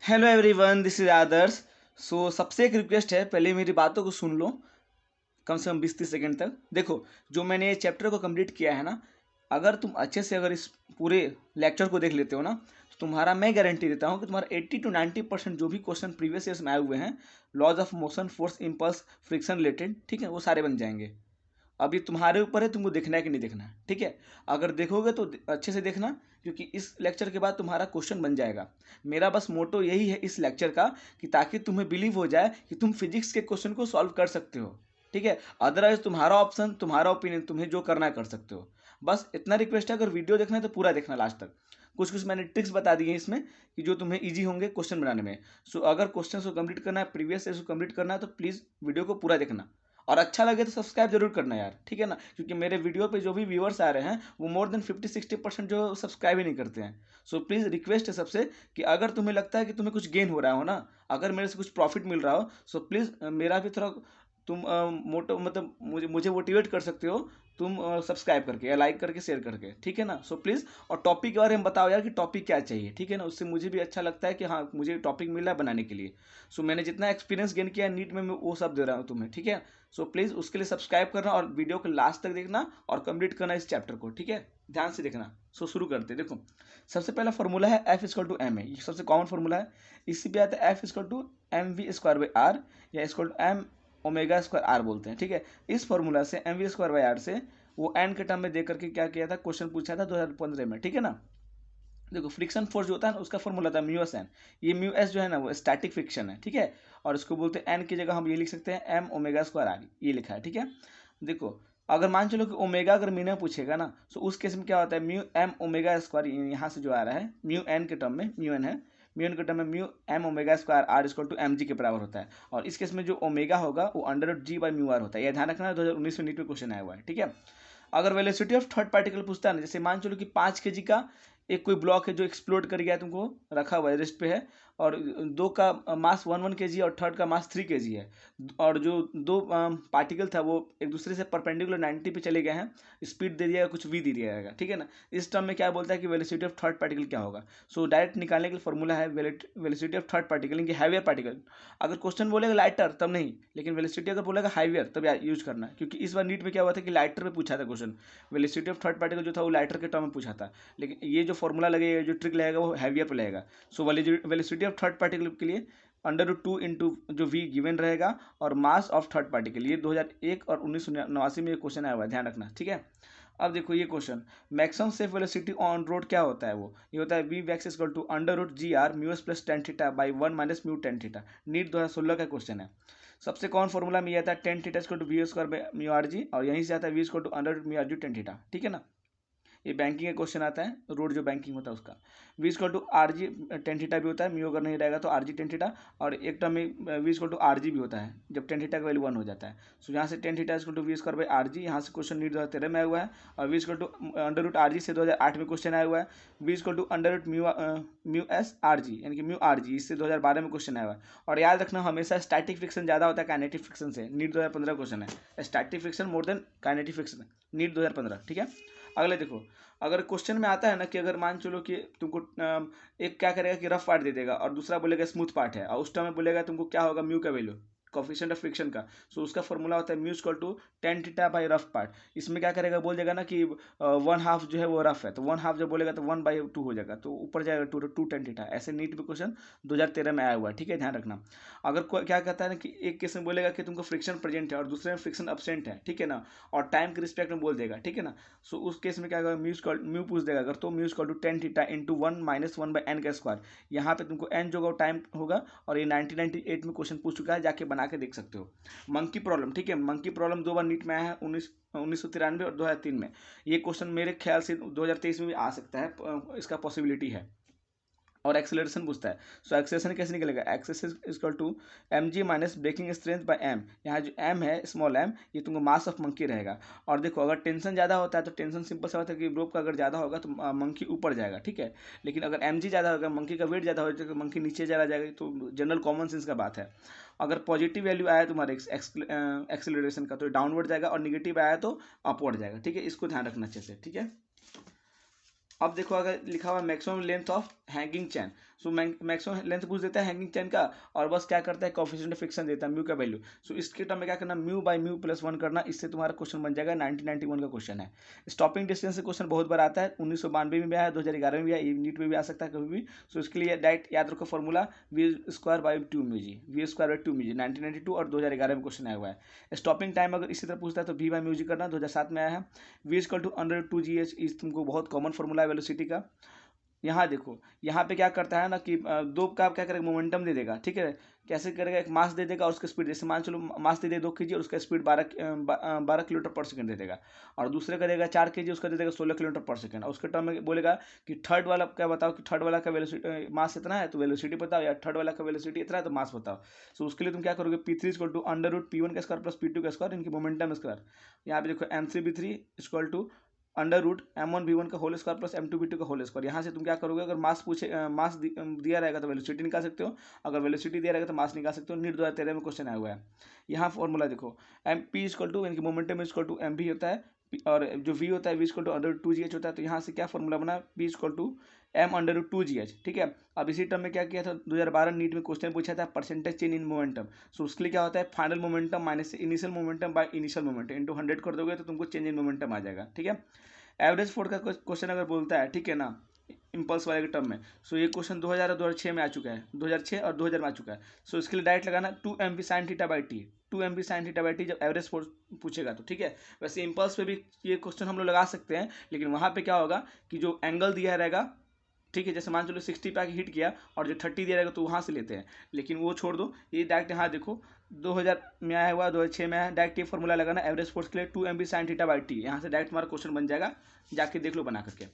Hello everyone, this is आदर्श। सबसे एक request है, पहले मेरी बातों को सुन लो कम से कम 20-30 सेकंड तक। देखो, जो मैंने ये चैप्टर को कंप्लीट किया है ना, अगर तुम अच्छे से अगर इस पूरे लेक्चर को देख लेते हो ना, तो तुम्हारा मैं गारंटी देता हूँ कि तुम्हारा 80 to 90% जो भी क्वेश्चन प्रीवियस ईयर्स में आए हुए हैं, laws of motion, force, impulse, friction related, ठीक है, वो सारे बन जाएंगे। अब ये तुम्हारे ऊपर है, तुमको देखना है कि नहीं देखना है, ठीक है। अगर देखोगे तो अच्छे से देखना, क्योंकि इस लेक्चर के बाद तुम्हारा क्वेश्चन बन जाएगा। मेरा बस मोटो यही है इस लेक्चर का, कि ताकि तुम्हें बिलीव हो जाए कि तुम फिजिक्स के क्वेश्चन को सॉल्व कर सकते हो, ठीक है। अदरवाइज तुम्हारा ऑप्शन, तुम्हारा ओपिनियन, तुम्हें जो करना है कर सकते हो। बस इतना रिक्वेस्ट है, अगर वीडियो देखना है तो पूरा देखना लास्ट तक। कुछ कुछ मैंने ट्रिक्स बता दी है इसमें, कि जो तुम्हें इजी होंगे क्वेश्चन बनाने में। अगर क्वेश्चन को कंप्लीट करना है, प्रीवियस से कंप्लीट करना है, तो प्लीज़ वीडियो को पूरा देखना। और अच्छा लगे तो सब्सक्राइब जरूर करना यार, ठीक है ना, क्योंकि मेरे वीडियो पे जो भी व्यूअर्स आ रहे हैं वो मोर देन 50-60% जो सब्सक्राइब ही नहीं करते हैं। प्लीज़ रिक्वेस्ट है सबसे, कि अगर तुम्हें लगता है कि तुम्हें कुछ गेन हो रहा हो ना, अगर मेरे से कुछ प्रॉफिट मिल रहा हो, प्लीज़ मेरा भी थोड़ा तुम मोटो मतलब मुझे मुझे मोटिवेट कर सकते हो, तुम सब्सक्राइब करके या लाइक करके शेयर करके, ठीक है ना। प्लीज़, और टॉपिक के बारे में बताओ यार कि टॉपिक क्या चाहिए, ठीक है ना, उससे मुझे भी अच्छा लगता है कि हाँ, मुझे टॉपिक मिला है बनाने के लिए। मैंने जितना एक्सपीरियंस गेन किया नीट में, मैं वो सब दे रहा हूँ तुम्हें, ठीक है। प्लीज़ उसके लिए सब्सक्राइब करना और वीडियो को लास्ट तक देखना और कंप्लीट करना इस चैप्टर को, ठीक है, ध्यान से देखना। शुरू करते देखो। सबसे पहला फॉर्मूला है एफ इक्वल टू एम है, ये सबसे कॉमन फॉर्मूला है। इसी पे आता है F equal to M V square by R, या equal to M omega square R बोलते हैं, ठीक है। इस फॉर्मूला से M V square by R से वो एन के टर्म में दे करके क्या किया था, क्वेश्चन पूछा था 2015 में, ठीक है ना। देखो, फ्रिक्शन फोर्स जो होता है ना, उसका फॉर्मूला था म्यू एस एन। ये म्यू एस जो है ना, वो स्टैटिक फ्रिक्शन है, ठीक है। और इसको बोलते हैं एन की जगह हम ये लिख सकते हैं एम ओमेगा स्क्वायर आर, ये लिखा है, ठीक है। देखो, अगर मान चलो कि ओमेगा अगर मीना पूछेगा ना, तो उस केस में क्या होता है, म्यू एम ओमेगा स्क्वायर यहाँ से जो आ रहा है म्यू एन के टर्म में, म्यू एन है, म्यू एन के टर्म में mu M omega square R equal to M G के बराबर होता है। और इस केस में जो ओमेगा होगा वो under G by mu R होता है। यह ध्यान रखना, 2019 में नीट में क्वेश्चन आया हुआ है, ठीक है। अगर वेलोसिटी ऑफ थर्ड पार्टिकल पूछता है ना, जैसे मान चलो कि 5 kg का एक कोई ब्लॉक है जो एक्सप्लोड कर गया, तुमको रखा हुआ है, रेस्ट पे है, और दो का मास 1 1 kg और थर्ड का मास 3 kg है, और जो दो पार्टिकल था वो एक दूसरे से परपेंडिकुलर 90 पे चले गए हैं, स्पीड दे दिया, कुछ भी दे दिया जाएगा, ठीक है ना। इस टर्म में क्या बोलता है कि वेलोसिटी ऑफ थर्ड पार्टिकल क्या होगा। डायरेक्ट निकालने के लिए फॉर्मूला है वेलोसिटी ऑफ थर्ड पार्टिकल, इनकी हैवियर पार्टिकल। अगर क्वेश्चन बोलेगा लाइटर तब नहीं, लेकिन वेलोसिटी अगर बोलेगा हाईवियर तब यूज करना है, क्योंकि इस बार नीट में क्या हुआ था कि लाइटर पे पूछा था question. Velocity of third particle जो था वो लाइटर के टर्म में पूछा था, लेकिन ये जो फॉर्मूला लगेगा, जो ट्रिक लगेगा, वो हैवियर पे लगेगा। वेलोसिटी ऑफ थर्ड पार्टिकल के लिए अंडर रूट 2 इंटू जो वी गिवन रहेगा, और मास ऑफ थर्ड पार्टिकल, ये 2001 और 1989 में ये क्वेश्चन आया हुआ है, ध्यान रखना, ठीक है। अब देखो ये question, maximum safe velocity on road क्या होता है, वो ये होता है V max equal to under root G R mu S plus tan theta by 1 minus mu tan theta. NEET 2016 का क्वेश्चन है। सबसे कॉमन फॉर्मूला में ये आता है tan theta equal to V square by mu R G, और यहीं से आता है V equal to under root mu R G tan theta, ठीक है ना। ये बैंकिंग का क्वेश्चन आता है, रोड जो बैंकिंग होता है उसका। V equal to R G tan theta भी होता है, म्यू अगर नहीं रहेगा तो आर जी टेन थीटा, और एक टर्म में V equal to R G भी होता है जब टेन थीटा का वैल्यू 1 हो जाता है। यहाँ से tan theta equal to V square by R G, यहाँ से क्वेश्चन नीट 2013 में आया हुआ है। और V equal to under root R G से 2008 में क्वेश्चन आया हुआ है। V equal to under root mu S R G, यानी कि म्यू आर जी, इससे 2012 में क्वेश्चन आया हुआ है। और याद रखना, हमेशा स्टैटिक फ्रिक्शन ज़्यादा होता है काइनेटिक फ्रिक्शन से। नीट 2015 क्वेश्चन है, static friction more than kinetic friction, NEET 2015, ठीक है। अगले देखो, अगर क्वेश्चन में आता है ना कि अगर मान चलो कि तुमको एक क्या करेगा कि रफ पार्ट दे देगा, और दूसरा बोलेगा स्मूथ पार्ट है, और उस टाइम में बोलेगा तुमको क्या होगा, म्यू का वैल्यू, कोफिशिएंट ऑफ फ्रिक्शन का। उसका फॉर्मूला होता है mu equal to tan theta by rough part. इसमें क्या करेगा, बोल देगा ना कि 1/2 जो है वो रफ है, तो 1/2 जब बोलेगा तो 1/2 हो जाएगा, तो ऊपर जाएगा टू टेन थीटा। ऐसे नीट में क्वेश्चन 2013 में आया हुआ है, ठीक है, ध्यान रखना। अगर कोई क्या कहता है ना कि एक केस में बोलेगा कि तुमको फ्रिक्शन प्रेजेंट है और दूसरे में फ्रिक्शन अब्सेंट है, ठीक है ना, और टाइम के रिस्पेक्ट में बोल देगा, ठीक है ना। उस केस में क्या होगा, म्यू पूछ देगा अगर, तो mu equal to tan theta into 1 minus 1 by N का स्क्वायर। यहाँ पे तुमको एन जो होगा टाइम होगा, और ये 1998 में क्वेश्चन पूछ चुका है, जाके बना के देख सकते हो। मंकी प्रॉब्लम, ठीक है, मंकी प्रॉब्लम 2 बार नीट में आया है, 1993 और 2003 में। ये क्वेश्चन मेरे ख्याल से 2023 में भी आ सकता है, इसका पॉसिबिलिटी है। और एक्सेलरेशन पूछता है, एक्सेलरेशन कैसे निकलेगा, access equal to M G minus breaking strength by M. यहाँ जो एम है, स्मॉल एम, ये तुमको मास ऑफ मंकी रहेगा। और देखो, अगर टेंशन ज़्यादा होता है तो टेंशन सिंपल सा होता है कि रोप का अगर ज़्यादा होगा तो मंकी ऊपर जाएगा, ठीक है। लेकिन अगर एम जी ज़्यादा होगा, मंकी का वेट ज़्यादा हो जाएगा, मंकी नीचे चला जाएगा, तो जनरल कॉमन सेंस का बात है। अगर पॉजिटिव वैल्यू आया तुम्हारे एक्सेलरेशन का तो डाउनवर्ड जाएगा, और निगेटिव आया तो अपवर्ड जाएगा, ठीक है। इसको ध्यान रखना अच्छे से, ठीक है। अब देखो, अगर लिखा हुआ maximum length of hanging chain. So maximum length पूछ देता है हैंगिंग चैन का, और बस क्या करता है कोएफिशिएंट ऑफ फ्रिक्शन देता है म्यू का वैल्यू। सो इसके टर्म में क्या करना, म्यू बाई म्यू प्लस 1 करना, इससे तुम्हारा क्वेश्चन बन जाएगा। 1991 का क्वेश्चन है। स्टॉपिंग डिस्टेंस से क्वेश्चन बहुत बार आता है, 1992 में भी आया, 2011 में भी आया, नीट में भी आ सकता है कभी भी। सो इसके लिए डायरेक्ट याद रखो formula V square by 2 mu G, V square by 2 mu G. 1992 और 2011 में क्वेश्चन आया हुआ है। स्टॉपिंग टाइम अगर इसी तरह पूछता है तो वी बाई म्यू जी करना, 2007 में आया है। V equal to under 2gh, इस तुमको बहुत कॉमन फॉर्मूला है वेलोसिटी का। यहाँ देखो, यहाँ पे क्या करता है ना कि दो का क्या करेगा, मोमेंटम दे देगा, ठीक है। कैसे करेगा, एक मास दे देगा और उसका स्पीड, जैसे मान चलो मास दे दे 2 kg और उसका स्पीड 12 किलोमीटर पर सेकंड दे देगा, और दूसरे का देगा 4 kg, उसका दे देगा 16 किलोमीटर पर सेकंड। और उसके टर्म में बोलेगा कि थर्ड वाला क्या बताओ, कि थर्ड वाला का वेलोसिटी मास इतना है तो वेलोसिटी बताओ, या थर्ड वाला का वेलोसिटी इतना है तो मास बताओ। सो उसके लिए तुम क्या करोगे, P3 equal to under root P1 का स्क्वायर प्लस P2 का स्क्वायर, इनकी मोमेंटम स्क्वायर। यहाँ पे देखो M3V3 equal to under root M1V1 का होल स्क्वायर प्लस M2V2 का होल स्क्वायर। यहाँ से तुम क्या करोगे, अगर मास मास दिया रहेगा तो वेलोसिटी निकाल सकते हो, अगर वेलोसिटी दिया रहेगा तो मास निकाल सकते हो। नीट 2013 में क्वेश्चन आया हुआ है। यहाँ फॉर्मूला देखो, एम पी इक्वल टू इनकी मोमेंटम इक्वल टू एम भी होता है, और जो वी होता है V equal to under 2gh होता है। तो यहाँ से क्या फॉर्मूला बना, P equal to M under root 2gh, ठीक है। अब इसी टर्म में क्या किया था, 2012 नीट में क्वेश्चन पूछा था परसेंटेज चेंज इन मोमेंटम। सो उसके लिए क्या होता है, final momentum minus initial momentum by initial momentum into 100 कर दोगे तो तुमको चेंज इन मोमेंटम आ जाएगा, ठीक है। एवरेज फोर्स का क्वेश्चन अगर बोलता है, ठीक है ना, इम्पल्स वाले के टर्म में। सो ये क्वेश्चन 2000 और 2006 में आ चुका है, 2006 और 2000 में आ चुका है। सो इसके लिए डायरेक्ट लगाना 2mv sin theta by T, 2mv sin theta by T जब एवरेज फोर्स पूछेगा तो, ठीक है। वैसे इम्पल्स पे भी ये क्वेश्चन हम लोग लगा सकते हैं, लेकिन वहाँ पे क्या होगा कि जो एंगल दिया रहेगा, ठीक है, जैसे मान चलो 60 पे आके हिट किया और जो 30 दिया रहेगा तो वहाँ से लेते हैं, लेकिन वो छोड़ दो। ये डायरेक्ट यहाँ देखो 2000 में आया हुआ, 2006 में आया, डायरेक्ट ये फॉर्मूला लगाना एवरेज फोर्स के लिए 2mv sin theta by T. यहाँ से डायरेक्ट तुम्हारा क्वेश्चन बन जाएगा, जाके देख लो बना करके।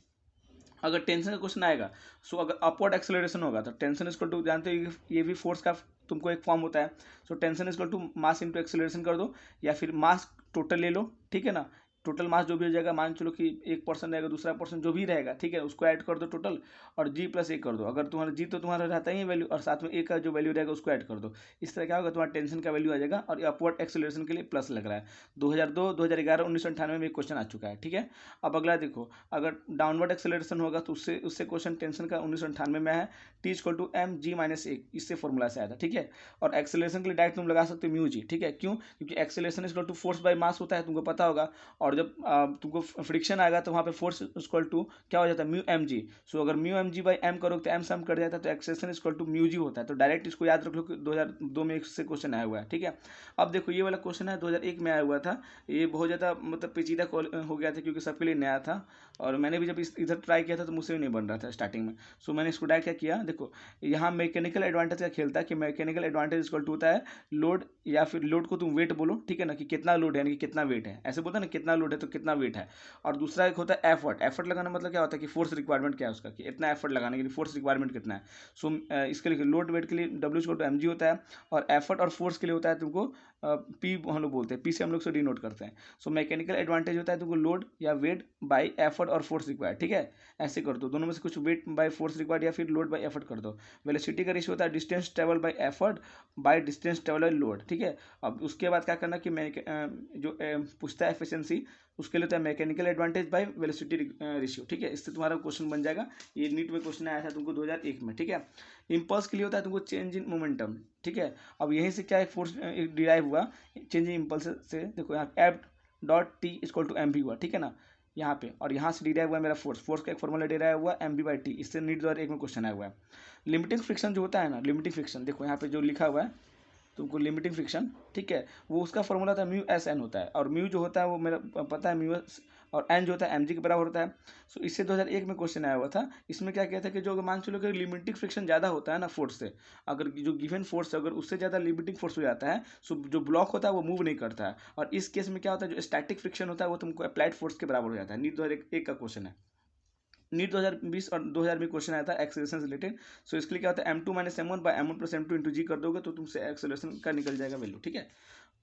अगर टेंशन का क्वेश्चन आएगा, सो अगर अपवर्ड एक्सेलरेशन होगा तो टेंशन इक्वल टू, जानते हो ये भी फोर्स का तुमको एक फॉर्म होता है। So tension equal to mass into acceleration कर दो, या फिर मास टोटल ले लो, ठीक है ना। टोटल मास जो भी हो जाएगा, मान चलो कि 1% रहेगा, दूसरा पर्सन जो भी रहेगा, ठीक है, उसको ऐड कर दो टोटल, और जी प्लस ए कर दो। अगर तुम्हारा जी तो तुम्हारा रहता ही है वैल्यू, और साथ में ए का जो वैल्यू रहेगा उसको ऐड कर दो। इस तरह क्या होगा, तुम्हारा टेंशन का वैल्यू आ जाएगा, और अपवर्ड एक्सेलरेशन के लिए प्लस लग रहा है। 2002, 2011, 1998 में क्वेश्चन आ चुका है, ठीक है। अब अगला देखो, अगर डाउनवर्ड एक्सेलरेशन होगा तो उससे क्वेश्चन टेंशन का 1998 में है, T equal to M G minus A, इससे फॉर्मूला से आया था, ठीक है। और एक्सेलरेशन के लिए डायरेक्ट तुम लगा सकते हो म्यू जी, ठीक है। क्यों, क्योंकि acceleration equal to force by mass होता है, तुमको पता होगा। और जब तुमको फ्रिक्शन आएगा तो वहाँ पे फोर्स इक्वल टू क्या हो जाता है, म्यू एम जी। सो अगर mu M G by M करोगे तो एम सम कर जाता है, तो acceleration equal to mu G होता है। तो डायरेक्ट इसको याद रख लो कि 2002 में इससे क्वेश्चन आया हुआ है, ठीक है। अब देखो ये वाला क्वेश्चन है 2001 में आया हुआ था। ये बहुत ज़्यादा मतलब पेचीदा हो गया था, क्योंकि सबके लिए नया था, और मैंने भी जब इधर ट्राई किया था तो मुझसे भी नहीं बन रहा था स्टार्टिंग में। सो मैंने इसको डायरेक्ट क्या किया, देखो यहाँ मैकेनिकल एडवांटेज का खेलता है कि मैकेनिकल एडवांटेज इक्वल टू होता है लोड, या फिर लोड को तुम वेट बोलो, ठीक है ना, कि कितना लोड है, यानी कि कितना वेट है, ऐसे बोलते हैं ना, कितना लोड है तो कितना वेट है। और दूसरा एक होता है एफर्ट। एफर्ट लगाना मतलब क्या होता है कि फोर्स रिक्वायरमेंट क्या है उसका, कि इतना एफर्ट लगाने के लिए फोर्स रिक्वायरमेंट कितना है। सो इसके लिए लोड वेट के लिए W equal to M G होता है, और एफर्ट और फोर्स के लिए होता है तुमको पी, हम लोग बोलते हैं पी से हम लोग से डिनोट करते हैं। सो मैकेनिकल एडवांटेज होता है तुमको लोड या वेट बाई एफर्ट और फोर्स रिक्वायर्ड, ठीक है। ऐसे कर दो, दोनों में से कुछ वेट बाय फोर्स रिक्वायर्ड या फिर लोड बाय एफर्ट कर दो। वेलोसिटी का रेशियो होता है distance travel by effort by distance travel by load, ठीक है। अब उसके बाद क्या करना कि मैं जो पूछता है एफिशिएंसी, उसके लिए होता है mechanical advantage by velocity ratio, ठीक है। इससे तुम्हारा क्वेश्चन बन जाएगा। ये नीट में क्वेश्चन आया था तुमको 2001 में, ठीक है। इम्पल्स के लिए होता है तुमको चेंज इन मोमेंटम, ठीक है। अब यहीं से क्या एक फोर्स डिराइव हुआ चेंज इन इम्पल्स से, देखो यहाँ F dot T equal to M भी हुआ, ठीक है ना, यहाँ पे। और यहाँ से डिराइव हुआ मेरा फोर्स, फोर्स का एक फॉर्मूला डिराइव हुआ एम बी बाई टी, इससे नीट 2001 में क्वेश्चन आया हुआ है। लिमिटिंग फ्रिक्शन जो होता है ना, लिमिटिंग फ्रिक्शन देखो यहाँ पे जो लिखा हुआ है तुमको, लिमिटिंग फ्रिक्शन, ठीक है, वो उसका फॉर्मूला था म्यू एस एन होता है, और म्यू जो होता है वो मेरा पता है म्यू एस, और एन जो होता है एम जी के बराबर होता है। सो इससे 2001 में क्वेश्चन आया हुआ था। इसमें क्या कहता है कि जो अगर मान चलो कि लिमिटिंग फ्रिक्शन ज़्यादा होता है ना फोर्स से, अगर जो गिवन फोर्स अगर उससे ज़्यादा लिमिटिंग फोर्स हो जाता है, सो जो ब्लॉक होता है वो मूव नहीं करता है। और इस केस में क्या होता है, जो स्टैटिक फ्रिक्शन होता है वो तुमको अप्लाइड फोर्स के बराबर हो जाता है। नीट 2001 का क्वेश्चन है। नीट 2020 और 2000 में क्वेश्चन आया था एक्सेलरेशन से रिलेटेड। सो इसके लिए क्या होता है, m2 minus m1 by m1 plus m2 into G कर दोगे तो तुमसे एक्सेलरेशन का निकल जाएगा वैल्यू, ठीक है।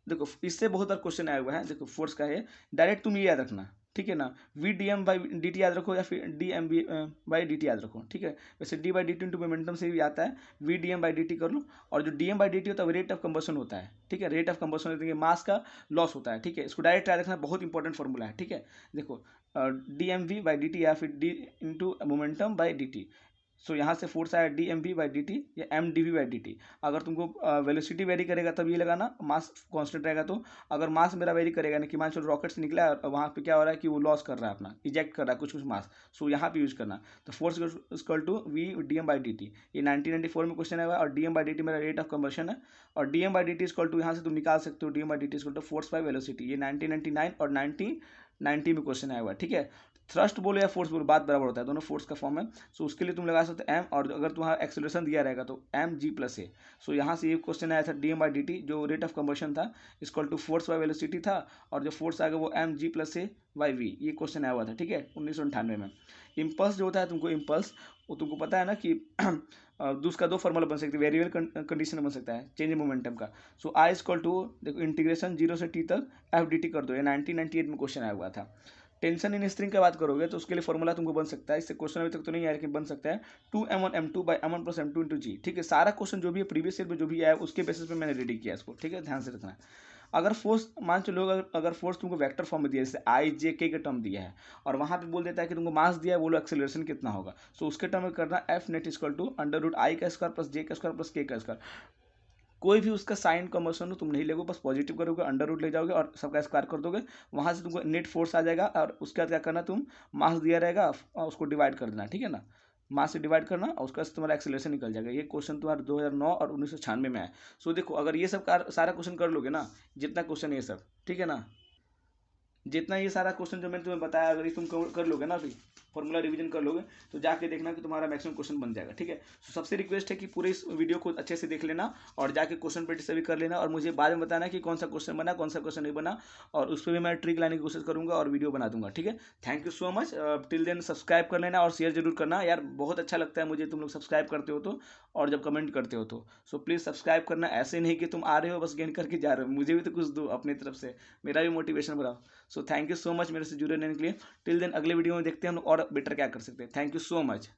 देखो इससे बहुत बार क्वेश्चन आया हुआ है, देखो फोर्स का है, डायरेक्ट तुम ये याद रखना, ठीक है ना, V D M by D T याद रखो, या फिर D M B by D T याद रखो, ठीक है। वैसे D by D T into momentum से भी आता है, V D M by D T कर लो। और जो D M by D T होता है वो रेट ऑफ कंबशन होता है, ठीक है, रेट ऑफ कंबशन होता है, मास का लॉस होता है, ठीक है। इसको डायरेक्ट याद रखना, बहुत इंपॉर्टेंट फॉर्मूला है, ठीक है। देखो D M V by D T, या फिर D into momentum by D T. So यहाँ से फोर्स आया D M V by D T या M D V by D T. अगर तुमको वेलोसिटी वेरी करेगा तब ये लगाना, मास कांस्टेंट रहेगा तो। अगर मास मेरा वेरी करेगा ना कि मान चलो रॉकेट से निकला है और वहाँ पे क्या हो रहा है कि वो लॉस कर रहा है अपना, इजेक्ट कर रहा है कुछ कुछ मास, सो यहाँ पे यूज करना। तो force equal to V D M by D T, ये 1994 में क्वेश्चन आया। और D M by D T मेरा रेट ऑफ कंबर्शन है, और D M by D T equal to यहाँ से तुम निकाल सकते हो D M by D T equal to force by velocity, ये 1999 और 1990 में क्वेश्चन आया हुआ है, ठीक है। थ्रस्ट बोलो या फोर्स बोलो बात बराबर होता है, दोनों फोर्स का फॉर्म है। सो उसके लिए तुम लगा सकते हो एम, और अगर तुम्हारा एक्सेलरेशन दिया रहेगा तो एम जी प्लस ए। सो यहाँ से ये क्वेश्चन आया था D M by D T, जो रेट ऑफ कंबर्शन था equal to force by velocity था, और जो फोर्स आ गया वो M G plus A by V, ये क्वेश्चन आया हुआ था, ठीक है, 1998 में। इम्पल्स जो होता है तुमको इम्पल्स, वो तुमको पता है ना कि दूसरा दो फॉर्मूला बन सकती है, वेरिएबल कंडीशन बन सकता है चेंज इन मोमेंटम का। सो आई इक्वल टू देखो इंटीग्रेशन 0 से टी तक एफ डी टी कर दो, ये 1998 में क्वेश्चन आया हुआ था। टेंशन इन स्ट्रिंग की बात करोगे तो उसके लिए फॉर्मूला तुमको बन सकता है, इससे क्वेश्चन अभी तक तो नहीं आया लेकिन बन सकता है 2m1m2 by m1 plus m2 into जी, ठीक है। सारा क्वेश्चन जो भी है प्रीवियस ईयर में जो भी आया उसके बेसिस पे मैंने रेडी किया इसको, ठीक है, ध्यान से रखना। अगर फोर्स मान चलो अगर फोर्स तुमको वेक्टर फॉर्म में दिया है, जैसे आई जे के का टर्म दिया है और वहाँ पे बोल देता है कि तुमको मास दिया है, बोलो एक्सेलरेशन कितना होगा, सो उसके टर्म में करना F net equal to under root I का स्क्वायर प्लस जे का स्क्वायर प्लस के का स्क्वायर। कोई भी उसका साइन कन्वर्सन हो तुम नहीं लोगे, बस पॉजिटिव करोगे, अंडर रूट ले जाओगे और सबका स्क्वायर कर दोगे, वहाँ से तुमको नेट फोर्स आ जाएगा। और उसके बाद क्या करना, तुम मास दिया रहेगा और उसको डिवाइड कर देना, ठीक है ना, मास से डिवाइड करना और उसका तुम्हारा एक्सेलरेशन निकल जाएगा। ये क्वेश्चन तुम्हारा 2009 और 1996 में है। सो देखो अगर ये सब सारा क्वेश्चन कर लोगे ना, जितना क्वेश्चन ये सब, ठीक है ना, जितना ये सारा क्वेश्चन जो मैंने तुम्हें बताया अगर ये तुम कर लोगे ना, अभी फॉर्मूला रिवीजन कर लोगे तो जाके देखना कि तुम्हारा मैक्सिमम क्वेश्चन बन जाएगा, ठीक है। तो सबसे रिक्वेस्ट है कि पूरे इस वीडियो को अच्छे से देख लेना और जाके क्वेश्चन प्रैक्टिस भी कर लेना, और मुझे बाद में बताना कि कौन सा क्वेश्चन बना कौन सा क्वेश्चन नहीं बना, और उस पर भी मैं ट्रिक लाने की कोशिश करूंगा और वीडियो बना दूंगा, ठीक है। Thank you so much. Till then subscribe कर लेना और शेयर जरूर करना यार, बहुत अच्छा लगता है मुझे तुम लोग सब्सक्राइब करते हो तो, और जब कमेंट करते हो तो। सो प्लीज़ सब्सक्राइब करना, ऐसे नहीं कि तुम आ रहे हो बस गेन करके जा रहे हो, मुझे भी तो कुछ दो अपनी तरफ से, मेरा भी मोटिवेशन बढ़ाओ। So thank you so much मेरे से जुड़े रहने के लिए। टिल देन अगले वीडियो में देखते हैं हम और बेटर क्या कर सकते हैं। Thank you so much.